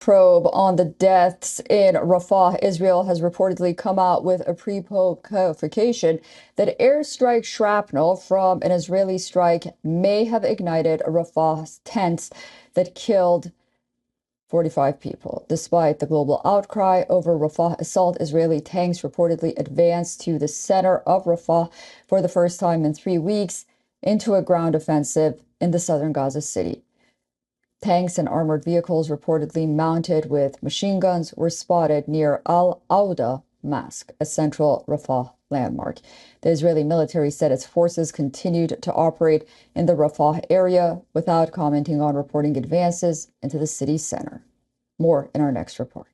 Probe on the deaths in Rafah, Israel has reportedly come out with a pre-poll clarification that airstrike shrapnel from an Israeli strike may have ignited Rafah's tents that killed 45 people. Despite the global outcry over Rafah assault, Israeli tanks reportedly advanced to the center of Rafah for the first time in 3 weeks into a ground offensive in the southern Gaza city. Tanks and armored vehicles reportedly mounted with machine guns were spotted near Al Auda Mosque, a central Rafah landmark. The Israeli military said its forces continued to operate in the Rafah area without commenting on reporting advances into the city center. More in our next report.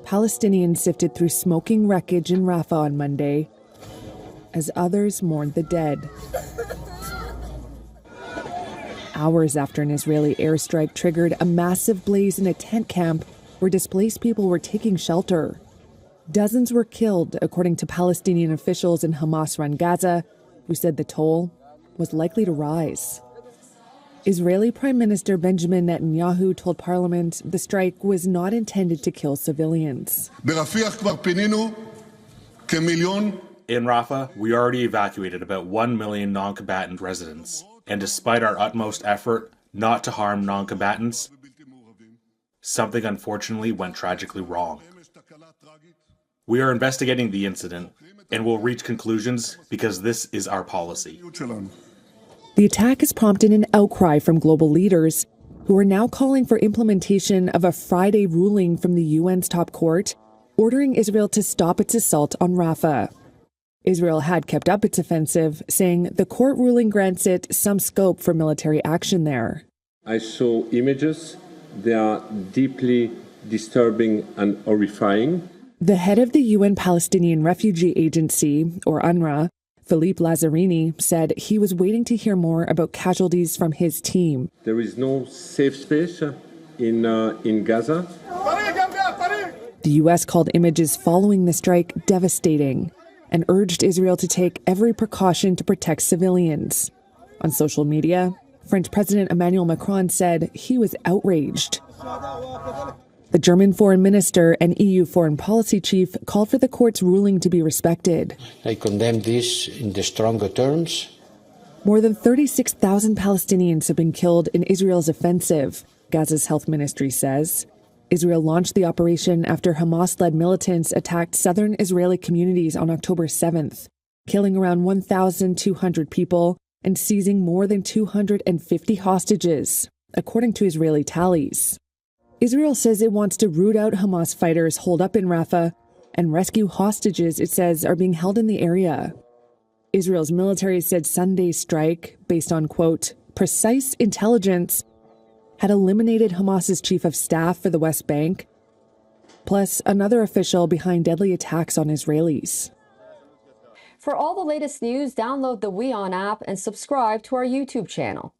Palestinians sifted through smoking wreckage in Rafah on Monday as others mourned the dead. Hours after an Israeli airstrike triggered a massive blaze in a tent camp where displaced people were taking shelter. Dozens were killed, according to Palestinian officials in Hamas-run Gaza, who said the toll was likely to rise. Israeli Prime Minister Benjamin Netanyahu told Parliament the strike was not intended to kill civilians. In Rafah, we already evacuated about 1 million non-combatant residents. And despite our utmost effort not to harm non-combatants, something unfortunately went tragically wrong. We are investigating the incident and will reach conclusions because this is our policy. The attack has prompted an outcry from global leaders who are now calling for implementation of a Friday ruling from the UN's top court ordering Israel to stop its assault on Rafah. Israel had kept up its offensive, saying the court ruling grants it some scope for military action there. I saw images. They are deeply disturbing and horrifying. The head of the UN Palestinian Refugee Agency, or UNRWA, Philippe Lazzarini, said he was waiting to hear more about casualties from his team. There is no safe space in Gaza. The U.S. called images following the strike devastating and urged Israel to take every precaution to protect civilians. On social media, French President Emmanuel Macron said he was outraged. The German foreign minister and EU foreign policy chief called for the court's ruling to be respected. I condemn this in the stronger terms. More than 36,000 Palestinians have been killed in Israel's offensive, Gaza's health ministry says. Israel launched the operation after Hamas-led militants attacked southern Israeli communities on October 7th, killing around 1,200 people and seizing more than 250 hostages, according to Israeli tallies. Israel says it wants to root out Hamas fighters holed up in Rafah and rescue hostages it says are being held in the area. Israel's military said Sunday's strike, based on, quote, precise intelligence, had eliminated Hamas's chief of staff for the West Bank, plus another official behind deadly attacks on Israelis. For all the latest news, download the WION app and subscribe to our YouTube channel.